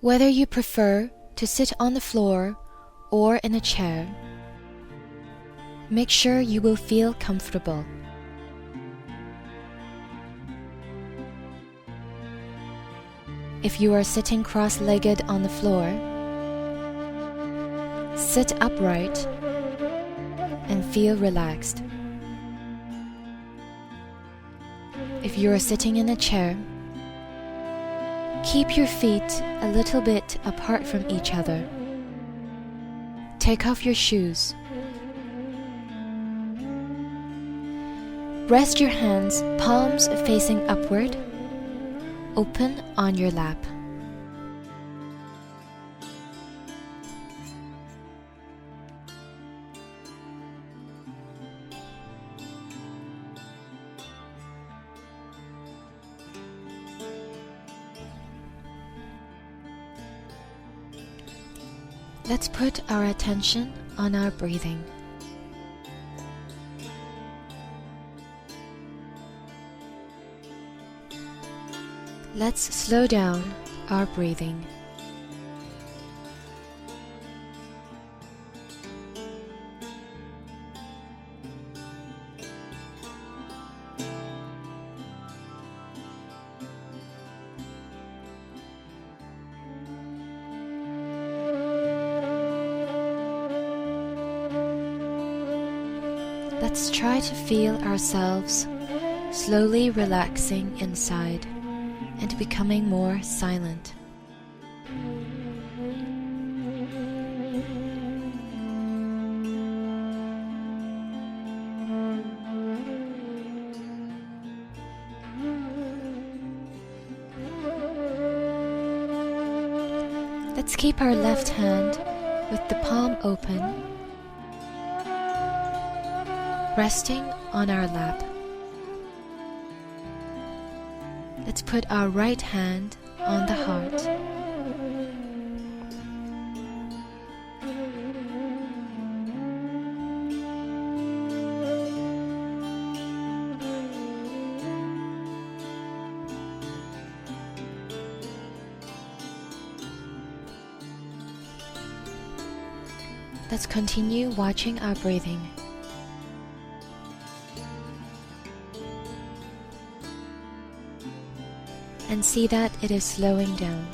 Whether you prefer to sit on the floor or in a chair, make sure you will feel comfortable. If you are sitting cross-legged on the floor, sit upright and feel relaxed. If you are sitting in a chair, keep your feet a little bit apart from each other. Take off your shoes. Rest your hands, palms facing upward, open on your lap. Let's put our attention on our breathing. Let's slow down our breathing. Let's try to feel ourselves slowly relaxing inside and becoming more silent. Let's keep our left hand with the palm open, resting on our lap. Let's put our right hand on the heart. Let's continue watching our breathing. And see that it is slowing down.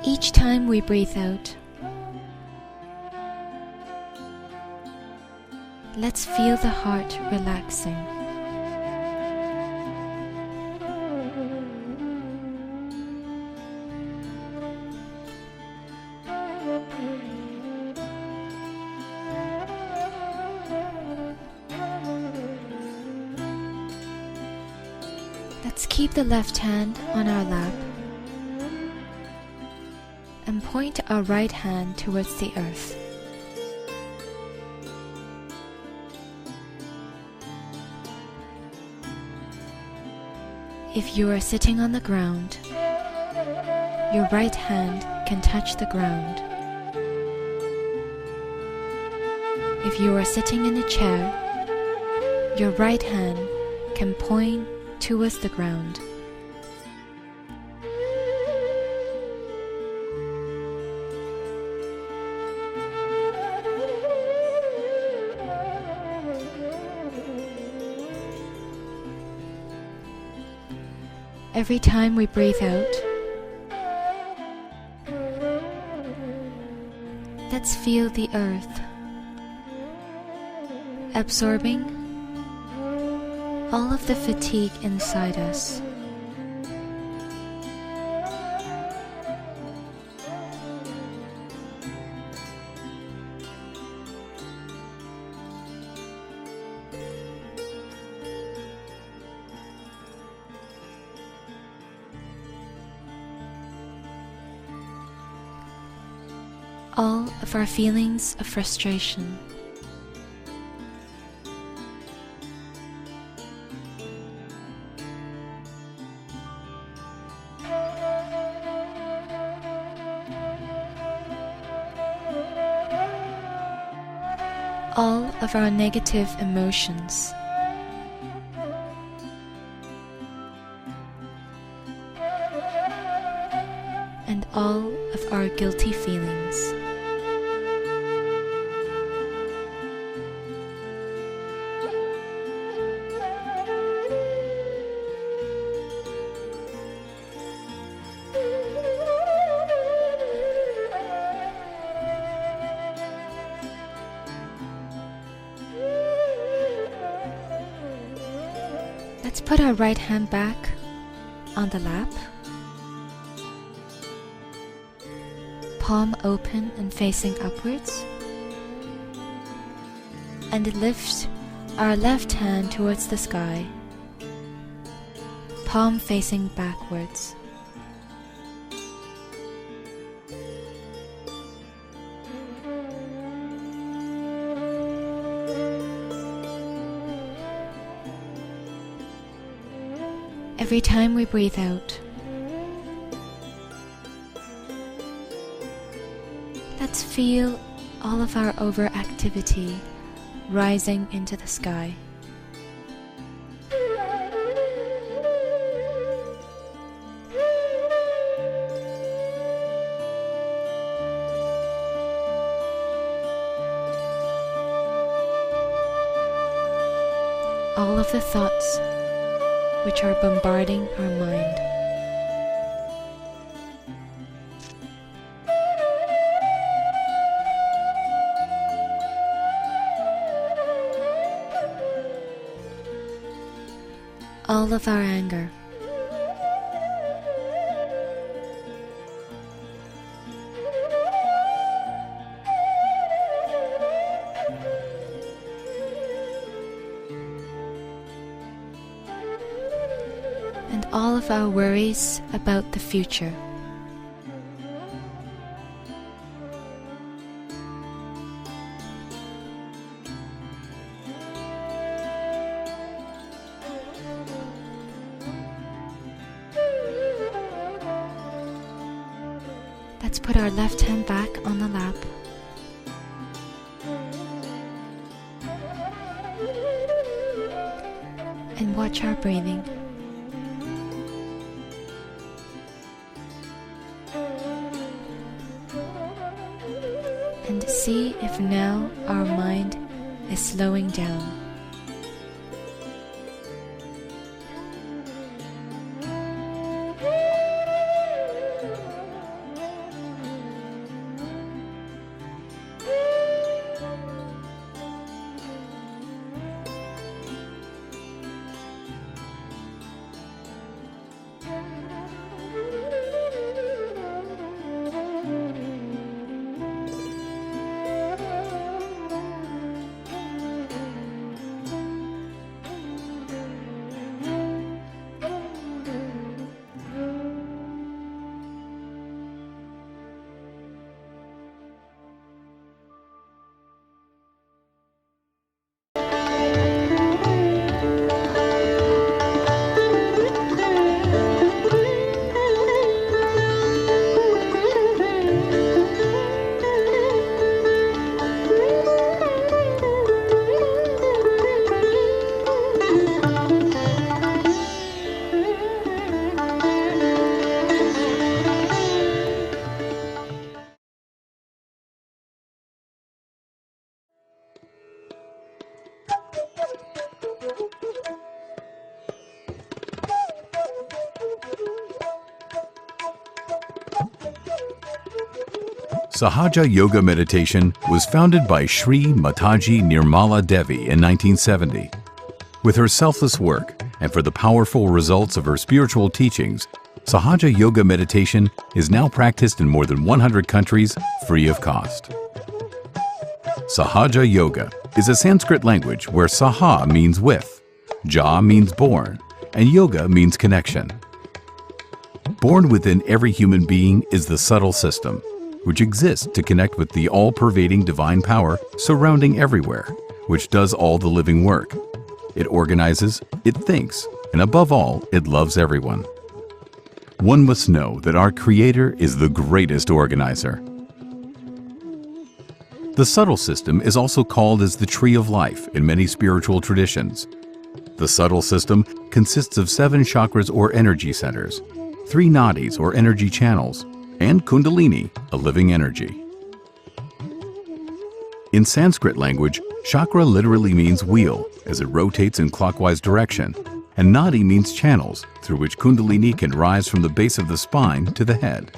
Each time we breathe out, let's feel the heart relaxing. Let's keep the left hand on our lap and point our right hand towards the earth. If you are sitting on the ground, your right hand can touch the ground. If you are sitting in a chair, your right hand can point towards the ground. Every time we breathe out, let's feel the earth absorbing all of the fatigue inside us. All of our feelings of frustration, all of our negative emotions. And all of our guilty feelings. Let's put our right hand back on the lap, palm open and facing upwards, and lift our left hand towards the sky, palm facing backwards. Every time we breathe out, let's feel all of our overactivity rising into the sky. All of the thoughts which are bombarding our mind. All of our anger. And all of our worries about the future. Let's put our left hand back on the lap. And watch our breathing. And see if now our mind is slowing down. Sahaja Yoga Meditation was founded by Shri Mataji Nirmala Devi in 1970. With her selfless work and for the powerful results of her spiritual teachings, Sahaja Yoga Meditation is now practiced in more than 100 countries free of cost. Sahaja Yoga is a Sanskrit language where Saha means with, Ja means born, and Yoga means connection. Born within every human being is the subtle system, which exists to connect with the all-pervading divine power surrounding everywhere, which does all the living work. It organizes, it thinks, and above all, it loves everyone. One must know that our Creator is the greatest organizer. The subtle system is also called as the tree of life in many spiritual traditions. The subtle system consists of 7 chakras or energy centers, 3 nadis or energy channels, and Kundalini, a living energy. In Sanskrit language, chakra literally means wheel, as it rotates in clockwise direction, and nadi means channels, through which Kundalini can rise from the base of the spine to the head.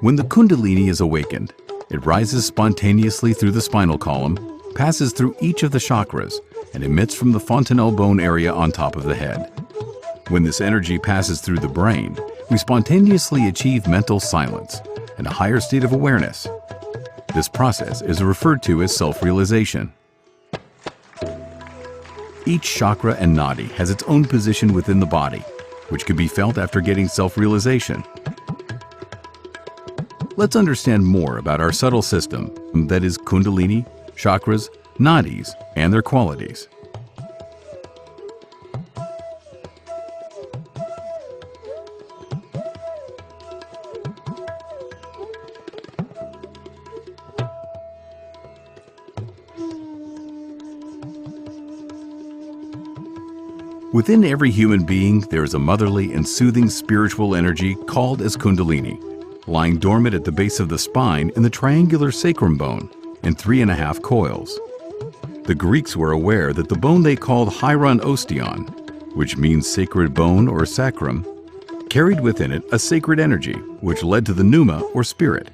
When the Kundalini is awakened, it rises spontaneously through the spinal column, passes through each of the chakras, and emits from the fontanelle bone area on top of the head. When this energy passes through the brain, we spontaneously achieve mental silence and a higher state of awareness. This process is referred to as self-realization. Each chakra and nadi has its own position within the body, which can be felt after getting self-realization. Let's understand more about our subtle system, that is Kundalini, chakras, nadis, and their qualities. Within every human being, there is a motherly and soothing spiritual energy called as Kundalini, lying dormant at the base of the spine in the triangular sacrum bone in 3.5 coils. The Greeks were aware that the bone they called hieron ostion, which means sacred bone or sacrum, carried within it a sacred energy, which led to the pneuma or spirit.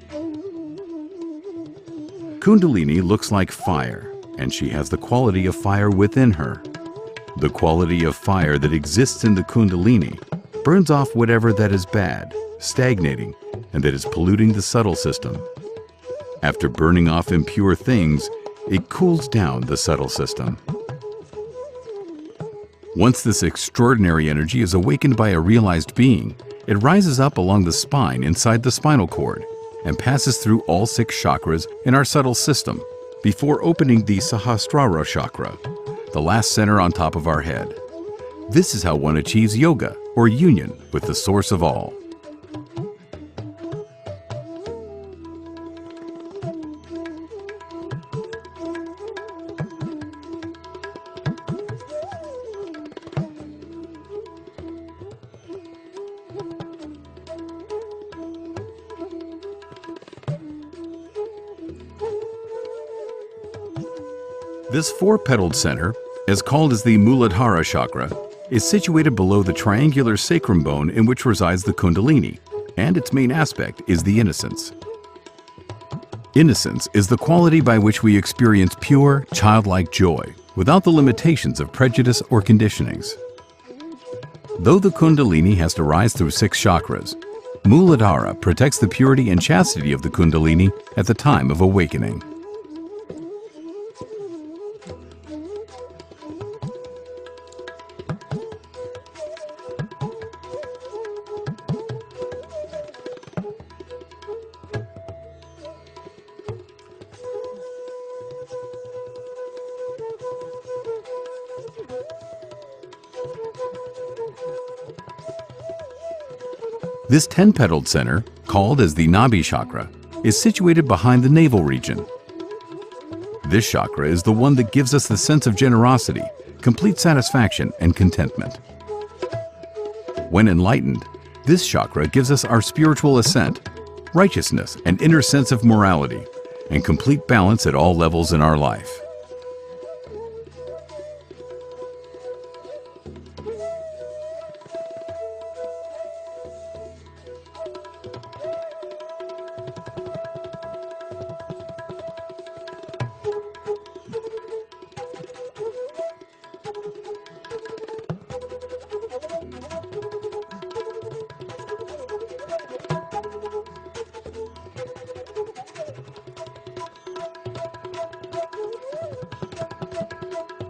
Kundalini looks like fire, and she has the quality of fire within her. The quality of fire that exists in the Kundalini burns off whatever that is bad, stagnating, and that is polluting the subtle system. After burning off impure things, it cools down the subtle system. Once this extraordinary energy is awakened by a realized being, it rises up along the spine inside the spinal cord and passes through all 6 chakras in our subtle system before opening the Sahasrara chakra, the last center on top of our head. This is how one achieves yoga, or union, with the source of all. This 4-petaled center, as called as the Muladhara chakra, is situated below the triangular sacrum bone in which resides the Kundalini, and its main aspect is the innocence. Innocence is the quality by which we experience pure, childlike joy, without the limitations of prejudice or conditionings. Though the Kundalini has to rise through 6 chakras, Muladhara protects the purity and chastity of the Kundalini at the time of awakening. This 10-petaled center, called as the Nabhi chakra, is situated behind the navel region. This chakra is the one that gives us the sense of generosity, complete satisfaction, and contentment. When enlightened, this chakra gives us our spiritual ascent, righteousness, and inner sense of morality, and complete balance at all levels in our life.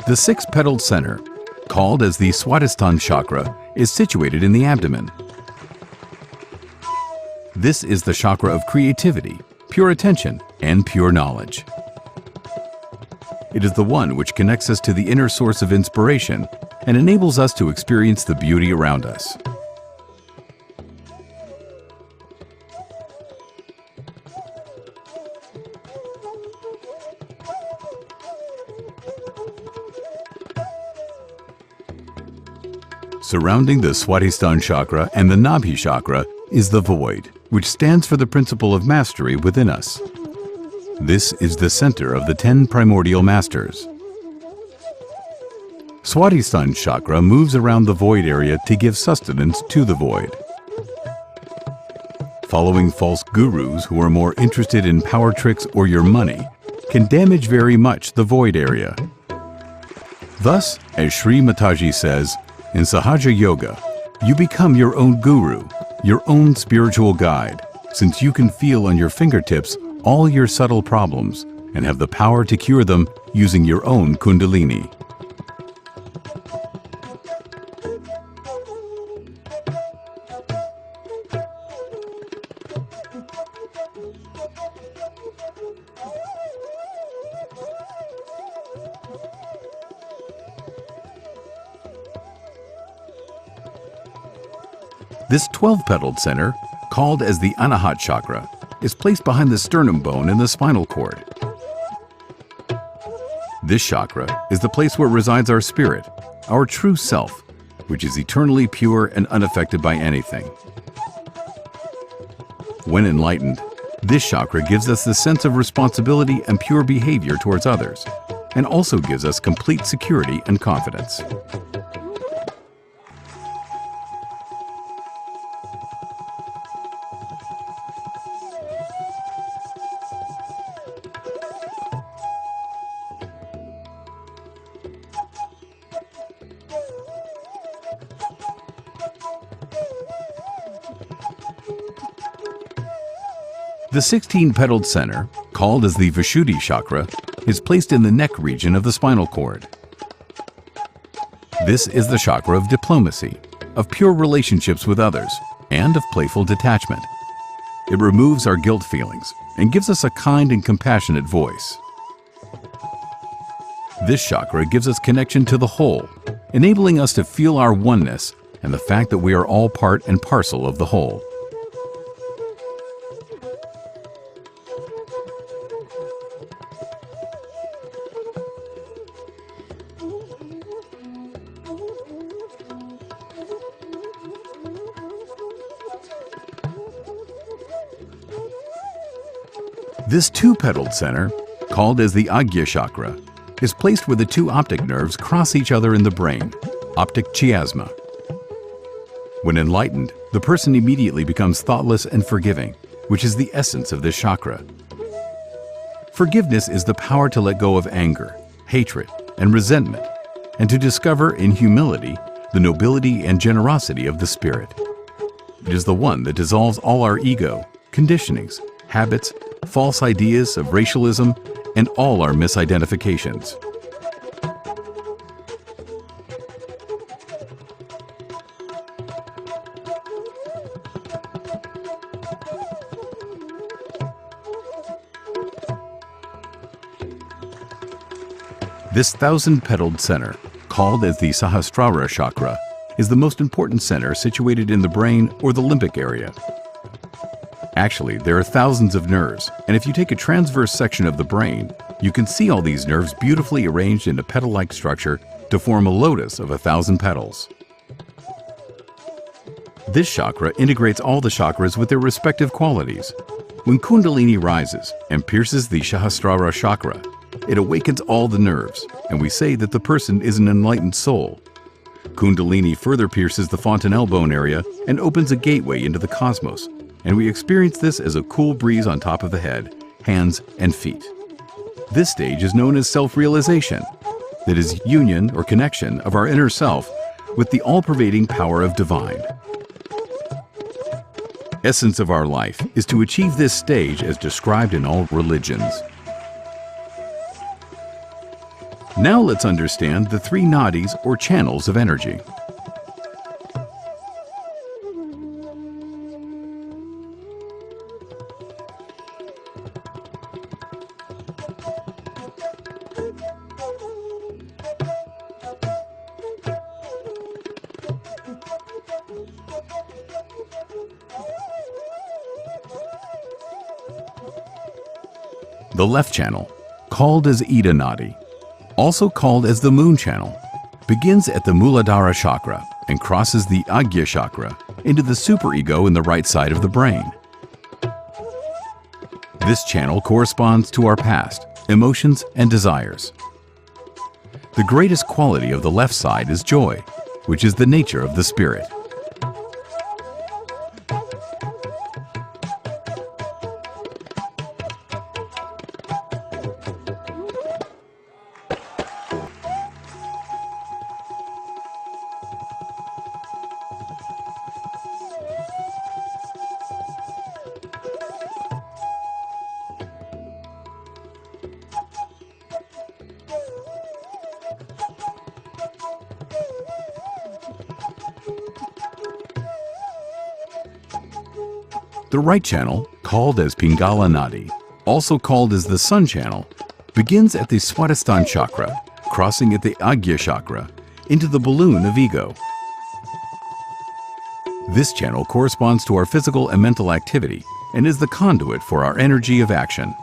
The 6-petaled center, called as the Swadhisthana chakra, is situated in the abdomen. This is the chakra of creativity, pure attention, and pure knowledge. It is the one which connects us to the inner source of inspiration and enables us to experience the beauty around us. Surrounding the Swadhisthana chakra and the Nabhi chakra is the void, which stands for the principle of mastery within us. This is the center of the 10 primordial masters. Swadhisthana chakra moves around the void area to give sustenance to the void. Following false gurus who are more interested in power tricks or your money can damage very much the void area. Thus, as Shri Mataji says, in Sahaja Yoga, you become your own guru, your own spiritual guide, since you can feel on your fingertips all your subtle problems and have the power to cure them using your own Kundalini. This 12-petaled center, called as the Anahat chakra, is placed behind the sternum bone in the spinal cord. This chakra is the place where resides our spirit, our true self, which is eternally pure and unaffected by anything. When enlightened, this chakra gives us the sense of responsibility and pure behavior towards others, and also gives us complete security and confidence. The 16-petaled center, called as the Vishuddhi chakra, is placed in the neck region of the spinal cord. This is the chakra of diplomacy, of pure relationships with others, and of playful detachment. It removes our guilt feelings and gives us a kind and compassionate voice. This chakra gives us connection to the whole, enabling us to feel our oneness and the fact that we are all part and parcel of the whole. This 2-petaled center, called as the Agya chakra, is placed where the 2 optic nerves cross each other in the brain, optic chiasma. When enlightened, the person immediately becomes thoughtless and forgiving, which is the essence of this chakra. Forgiveness is the power to let go of anger, hatred, and resentment, and to discover in humility the nobility and generosity of the spirit. It is the one that dissolves all our ego, conditionings, habits, false ideas of racialism, and all our misidentifications. This 1,000-petaled center, called as the Sahasrara chakra, is the most important center situated in the brain or the limbic area. Actually, there are thousands of nerves, and if you take a transverse section of the brain, you can see all these nerves beautifully arranged in a petal-like structure to form a lotus of 1,000 petals. This chakra integrates all the chakras with their respective qualities. When Kundalini rises and pierces the Sahasrara chakra, it awakens all the nerves, and we say that the person is an enlightened soul. Kundalini further pierces the fontanelle bone area and opens a gateway into the cosmos, and we experience this as a cool breeze on top of the head, hands, and feet. This stage is known as self-realization, that is union or connection of our inner self with the all-pervading power of divine. Essence of our life is to achieve this stage as described in all religions. Now let's understand the 3 nadis or channels of energy. The left channel, called as Ida Nadi, also called as the moon channel, begins at the Muladhara chakra and crosses the Agya chakra into the superego in the right side of the brain. This channel corresponds to our past, emotions, and desires. The greatest quality of the left side is joy, which is the nature of the spirit. The right channel, called as Pingala Nadi, also called as the Sun channel, begins at the Swadhisthana chakra, crossing at the Agya chakra into the balloon of ego. This channel corresponds to our physical and mental activity and is the conduit for our energy of action.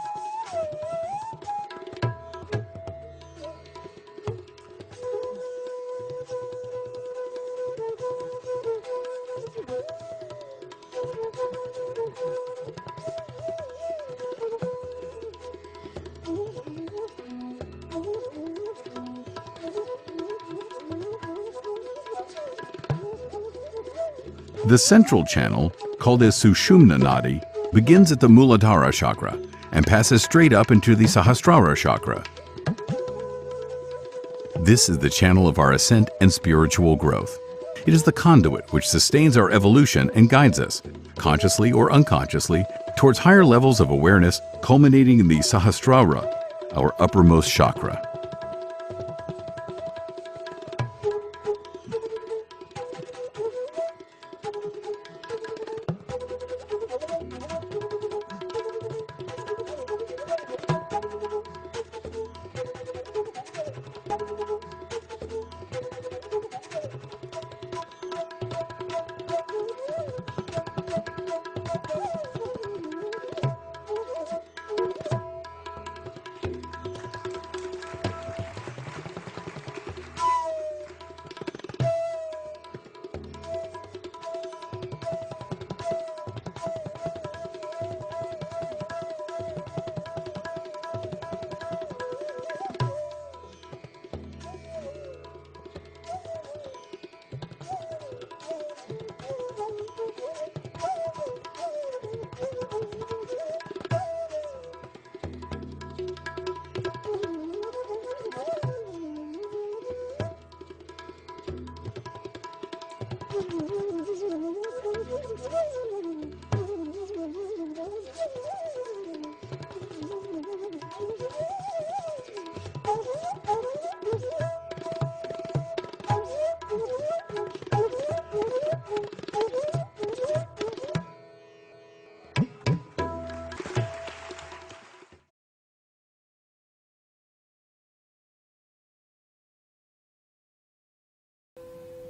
The central channel, called as Sushumna Nadi, begins at the Muladhara chakra and passes straight up into the Sahasrara chakra. This is the channel of our ascent and spiritual growth. It is the conduit which sustains our evolution and guides us, consciously or unconsciously, towards higher levels of awareness, culminating in the Sahasrara, our uppermost chakra.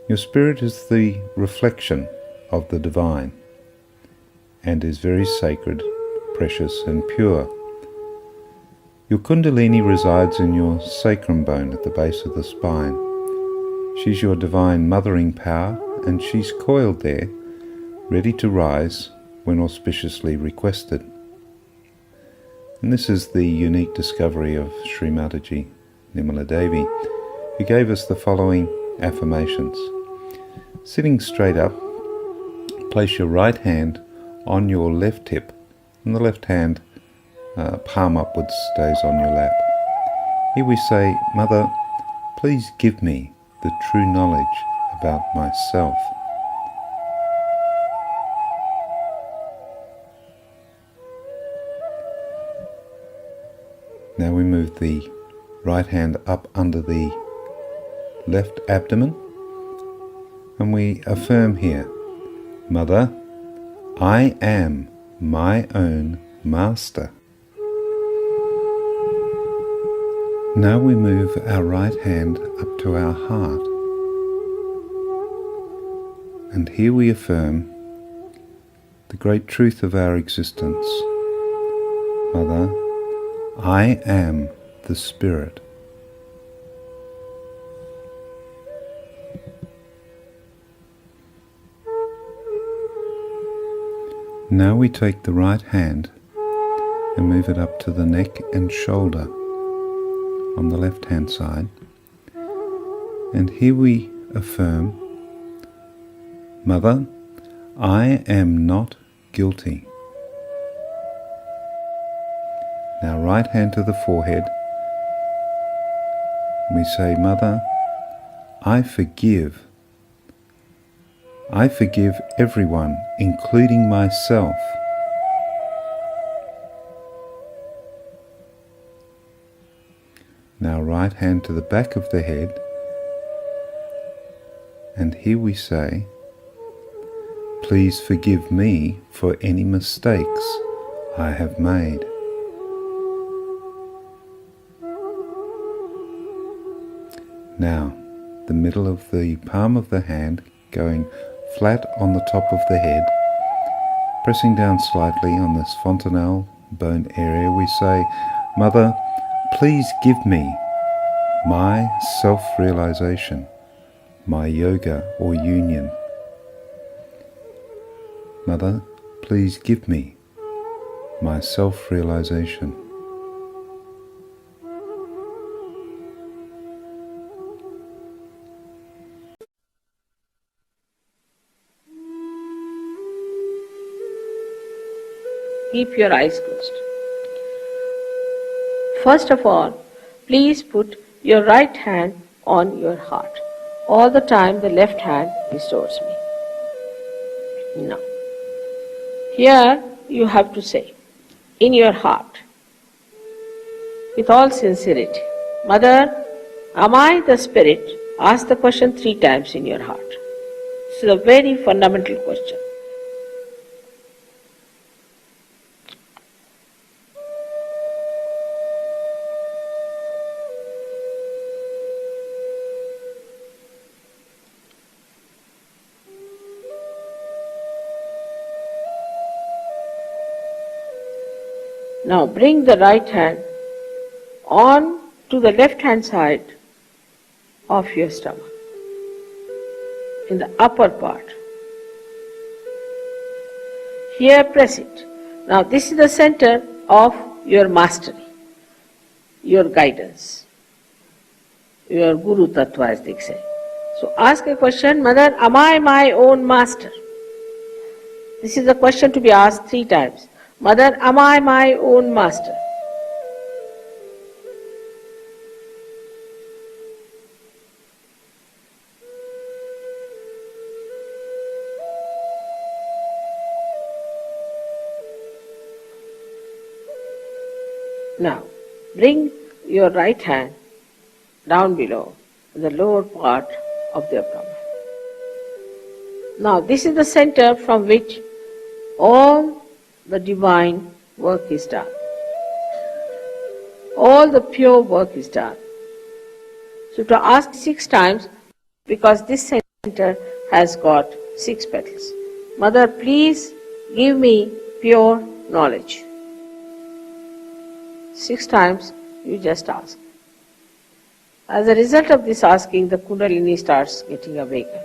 Your spirit is the reflection of the divine and is very sacred, precious and pure. Your Kundalini resides in your sacrum bone at the base of the spine. She's your divine mothering power, and she's coiled there, ready to rise when auspiciously requested. And this is the unique discovery of Shri Mataji Nirmala Devi, who gave us the following affirmations. Sitting straight up, place your right hand on your left hip, and the left hand palm upwards stays on your lap. Here we say, Mother, please give me the true knowledge about myself. Now we move the right hand up under the left abdomen, and we affirm here, Mother, I am my own master. Now we move our right hand up to our heart, and here we affirm the great truth of our existence. Mother, I am the Spirit. Now we take the right hand and move it up to the neck and shoulder on the left hand side. And here we affirm, Mother, I am not guilty. Now right hand to the forehead. We say, Mother, I forgive. I forgive everyone, including myself. Now right hand to the back of the head. And here we say, please forgive me for any mistakes I have made. Now, the middle of the palm of the hand going flat on the top of the head, pressing down slightly on this fontanelle bone area, we say, Mother, please give me my self-realization, my yoga or union. Mother, please give me my self-realization. Keep your eyes closed. First of all, please put your right hand on your heart. All the time the left hand is towards me. Now, here you have to say, in your heart, with all sincerity, Mother, am I the spirit? Ask the question 3 times in your heart. This is a very fundamental question. Now bring the right hand on to the left hand side of your stomach, in the upper part. Here press it. Now this is the center of your mastery, your guidance, your Guru Tattva as they say. So ask a question, Mother, am I my own master? This is a question to be asked 3 times. Mother, am I my own master? Now, bring your right hand down below, the lower part of the abdomen. Now, this is the center from which all the divine work is done. All the pure work is done. So to ask 6 times, because this center has got 6 petals. Mother, please give me pure knowledge. 6 times you just ask. As a result of this asking, the Kundalini starts getting awakened.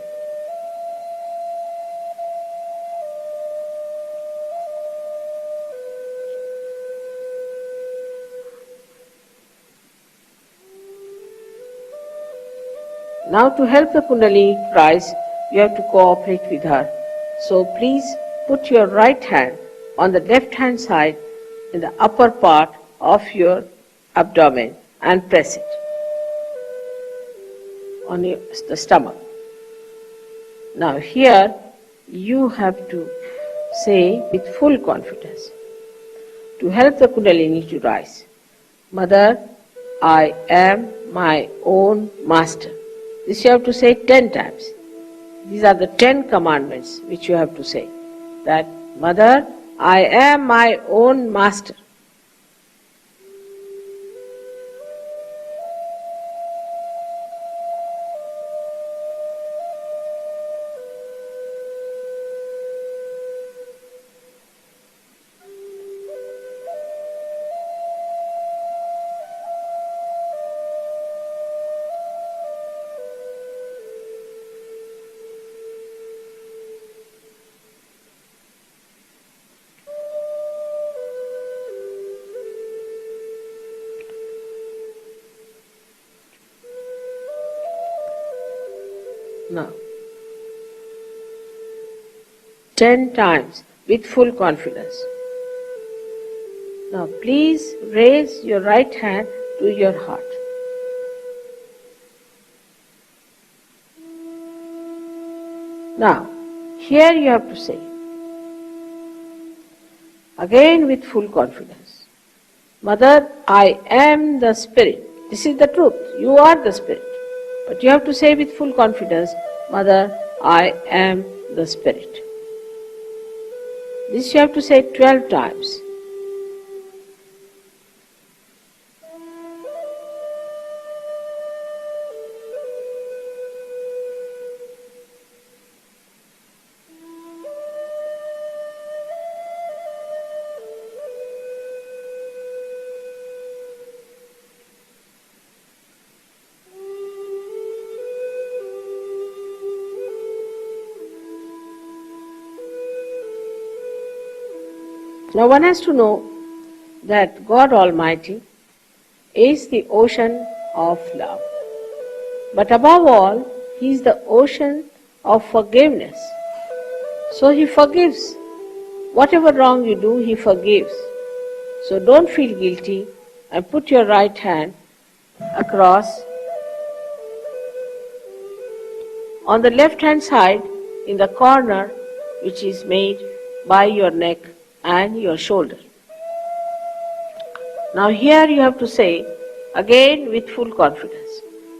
Now to help the Kundalini to rise, you have to cooperate with her. So please put your right hand on the left hand side in the upper part of your abdomen and press it on the stomach. Now here you have to say with full confidence, to help the Kundalini to rise, Mother, I am my own master. This you have to say 10 times. These are the 10 commandments which you have to say. That, Mother, I am my own master. Now, 10 times with full confidence. Now, please raise your right hand to your heart. Now, here you have to say, again with full confidence, Mother, I am the Spirit. This is the truth. You are the Spirit. But you have to say with full confidence, Mother, I am the Spirit. This you have to say 12 times. Now one has to know that God Almighty is the ocean of love. But above all, He is the ocean of forgiveness. So He forgives. Whatever wrong you do, He forgives. So don't feel guilty and put your right hand across. On the left hand side, in the corner which is made by your neck and your shoulder. Now here you have to say, again with full confidence,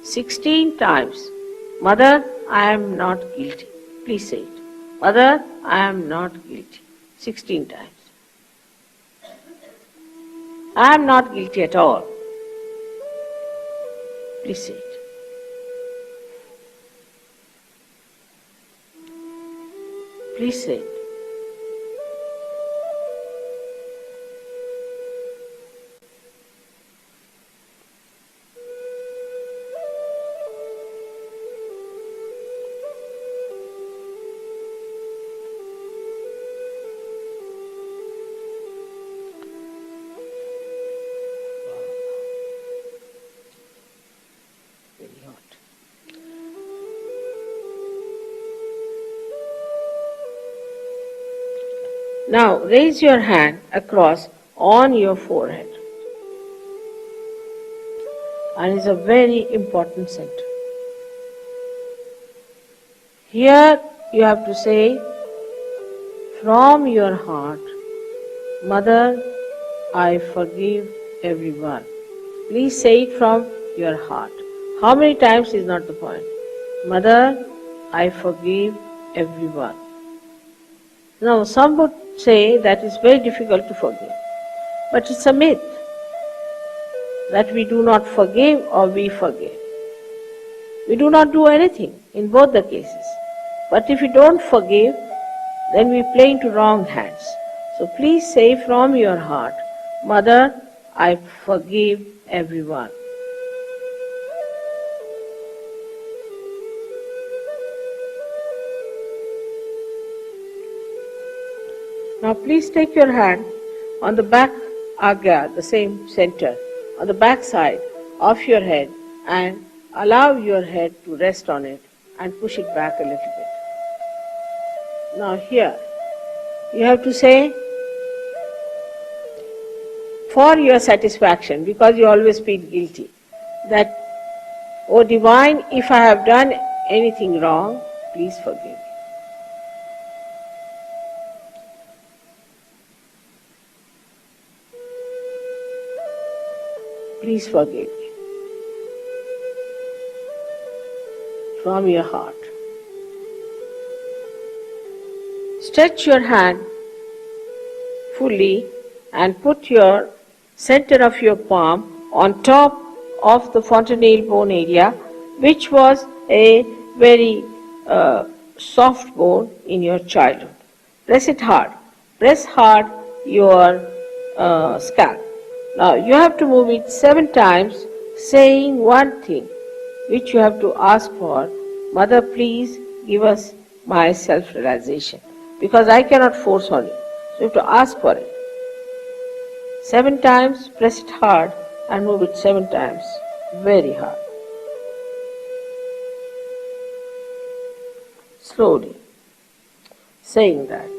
16 times, Mother, I am not guilty. Please say it. Mother, I am not guilty. 16 times. I am not guilty at all. Please say it. Please say it. Now raise your hand across on your forehead. And it's a very important center. Here you have to say from your heart, Mother, I forgive everyone. Please say it from your heart. How many times is not the point. Mother, I forgive everyone. Now some would say that it's very difficult to forgive. But it's a myth that we do not forgive or we forgive. We do not do anything in both the cases. But if we don't forgive, then we play into wrong hands. So please say from your heart, Mother, I forgive everyone. Now please take your hand on the back agya, the same center, on the back side of your head and allow your head to rest on it and push it back a little bit. Now here, you have to say, for your satisfaction, because you always feel guilty, that, O Divine, if I have done anything wrong, please forgive me. Please forgive me. From your heart. Stretch your hand fully and put your center of your palm on top of the fontanelle bone area, which was a very soft bone in your childhood. Press it hard. Press hard your scalp. Now you have to move it 7 times, saying one thing, which you have to ask for. Mother, please give us my self-realization, because I cannot force on you. So you have to ask for it. 7 times, press it hard and move it 7 times, very hard. slowly, saying that.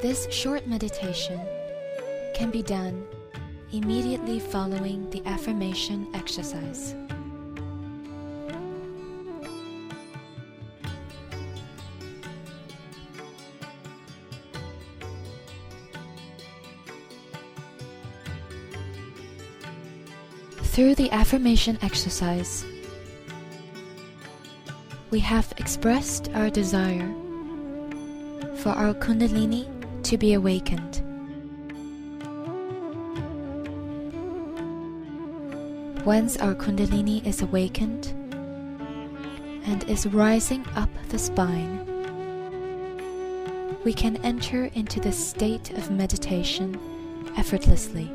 This short meditation can be done immediately following the affirmation exercise. Through the affirmation exercise, we have expressed our desire for our Kundalini to be awakened. Once our Kundalini is awakened and is rising up the spine, we can enter into the state of meditation effortlessly.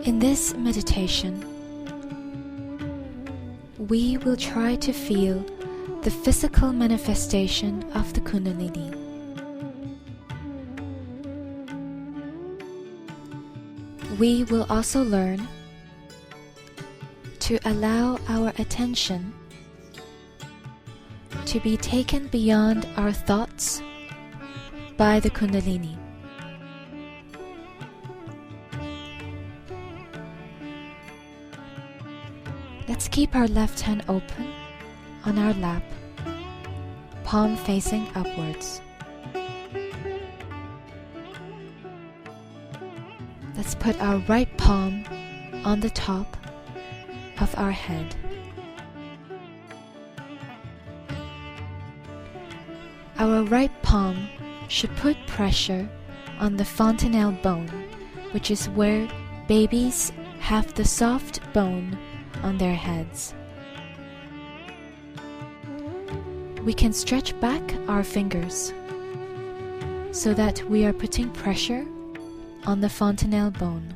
In this meditation, we will try to feel the physical manifestation of the Kundalini. We will also learn to allow our attention to be taken beyond our thoughts by the Kundalini. Let's keep our left hand open on our lap, palm facing upwards. Let's put our right palm on the top of our head. Our right palm should put pressure on the fontanelle bone, which is where babies have the soft bone on their heads. We can stretch back our fingers so that we are putting pressure on the fontanelle bone.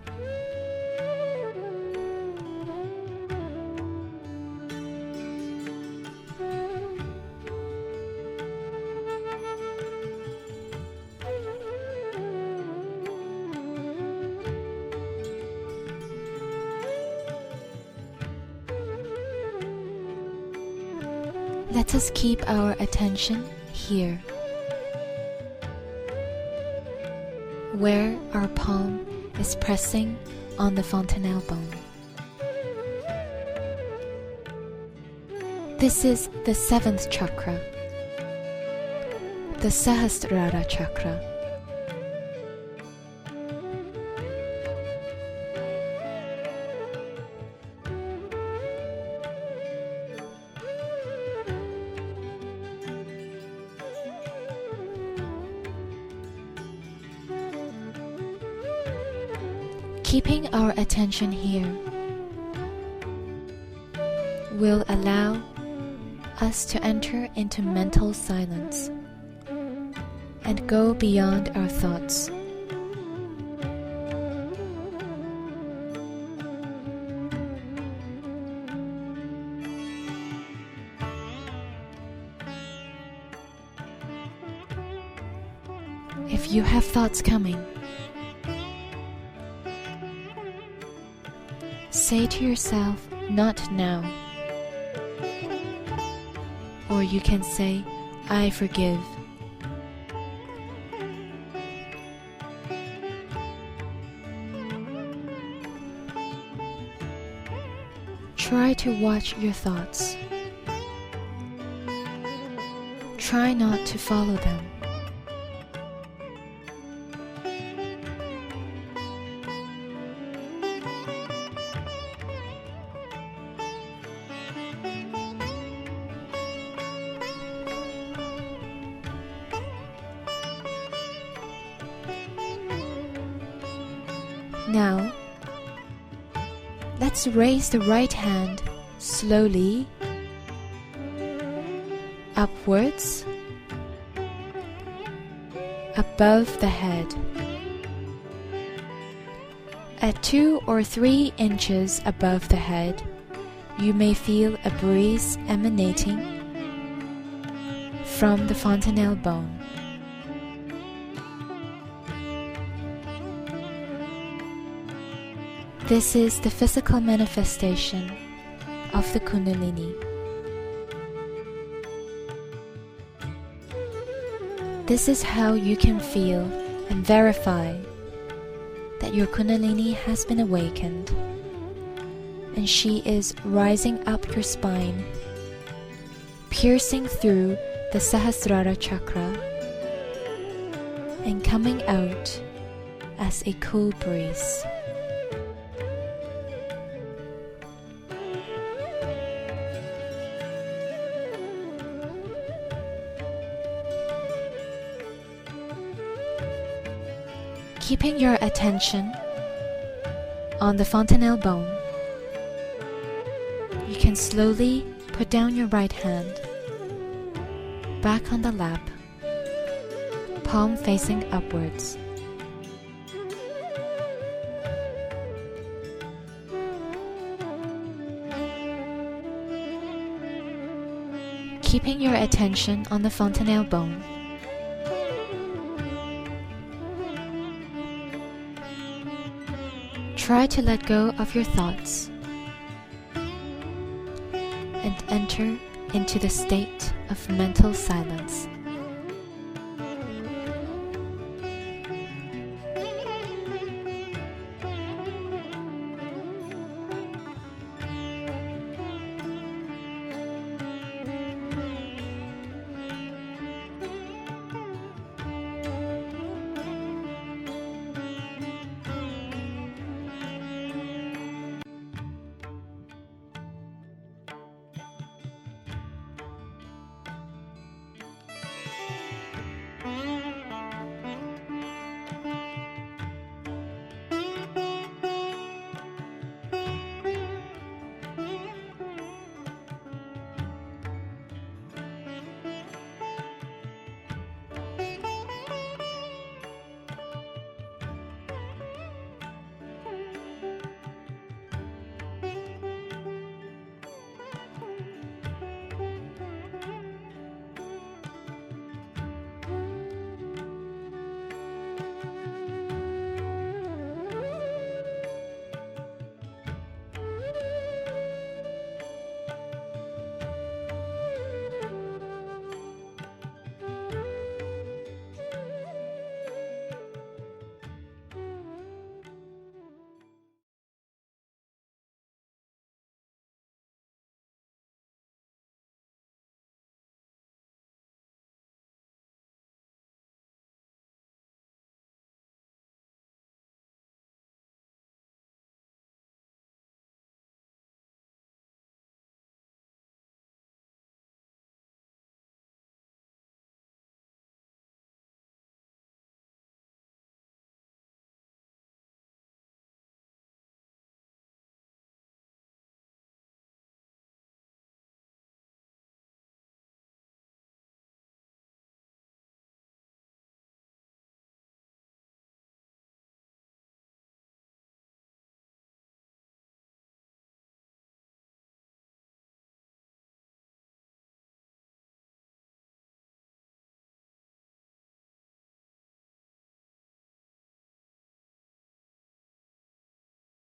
Let us keep our attention here, where our palm is pressing on the fontanelle bone. This is the 7th chakra, the Sahasrara chakra. Keeping our attention here will allow us to enter into mental silence and go beyond our thoughts. If you have thoughts coming, say to yourself, "Not now." Or you can say, "I forgive." Try to watch your thoughts. Try not to follow them. Now, let's raise the right hand slowly upwards above the head. At 2 or 3 inches above the head, you may feel a breeze emanating from the fontanelle bone. This is the physical manifestation of the Kundalini. This is how you can feel and verify that your Kundalini has been awakened, and she is rising up your spine, piercing through the Sahasrara chakra and coming out as a cool breeze. Keeping your attention on the fontanelle bone, you can slowly put down your right hand back on the lap, palm facing upwards. Keeping your attention on the fontanelle bone, try to let go of your thoughts and enter into the state of mental silence.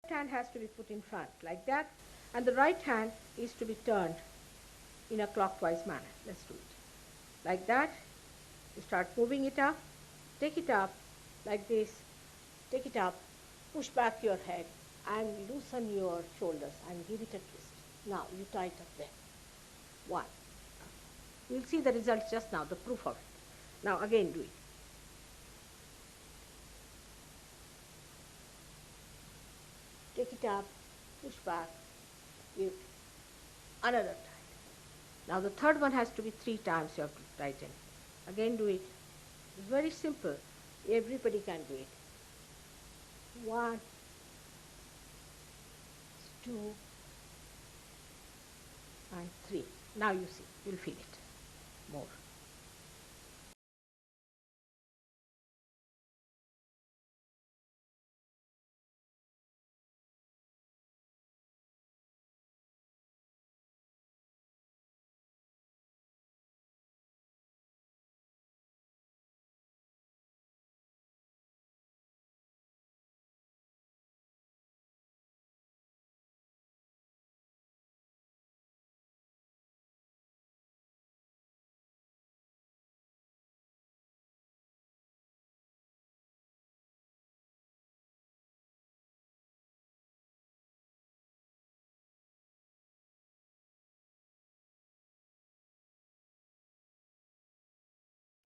Hand has to be put in front like that, and the right hand is to be turned in a clockwise manner. Let's do it like that. You start moving it up, take it up like this, take it up, push back your head and loosen your shoulders and give it a twist. Now you tie it up there. 1. You'll see the result just now, the proof of it. Now again do it. Take it up, push back, give another tight. Now the third one has to be 3 times you have to tighten. Again do it. It's very simple. Everybody can do it. 1, 2 and 3. Now you see, you'll feel it more.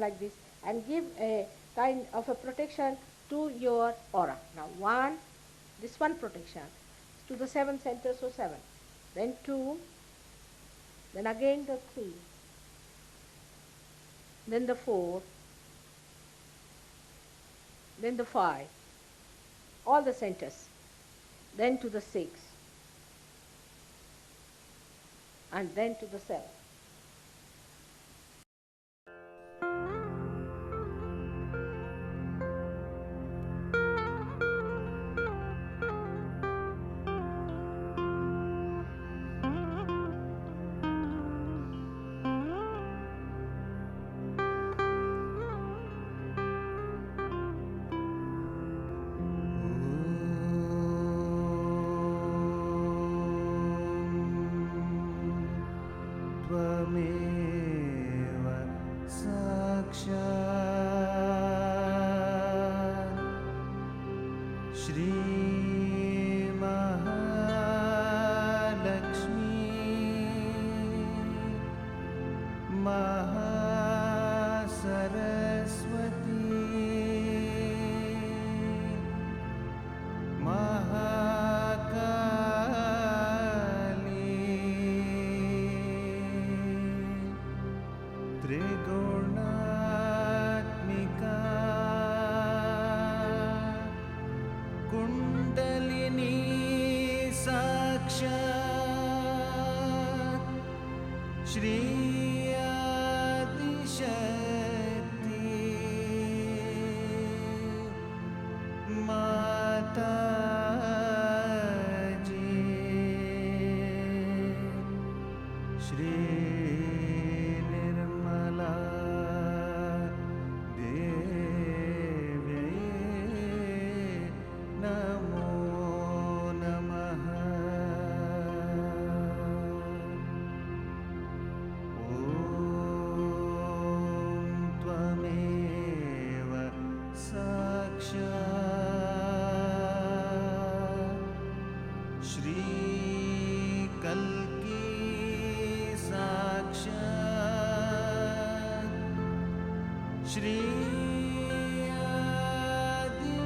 Like this, and give a kind of a protection to your aura. Now this one protection to the 7 centers, so 7, then 2, then again the 3, then the 4, then the 5, all the centers, then to the 6, and then to the 7. Shri Kundalini Sakshat Shri Shakti Mataji Shri Nirmala Devi Namo Namaha. Om Tvameva Sakshat Shri Kalki Sakshat Shri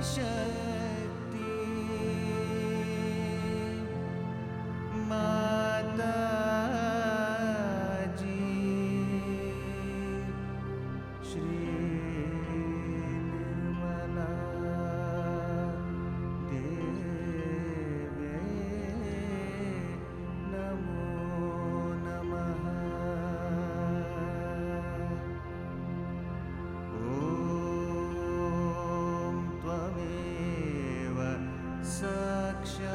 Shakti Mataji Shri Nirmala Devi Namo Namaha. Om Tvameva Sakshat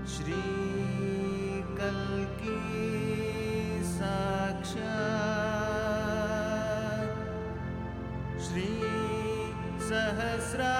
Shri Kalki Sakshat Shri Sahasra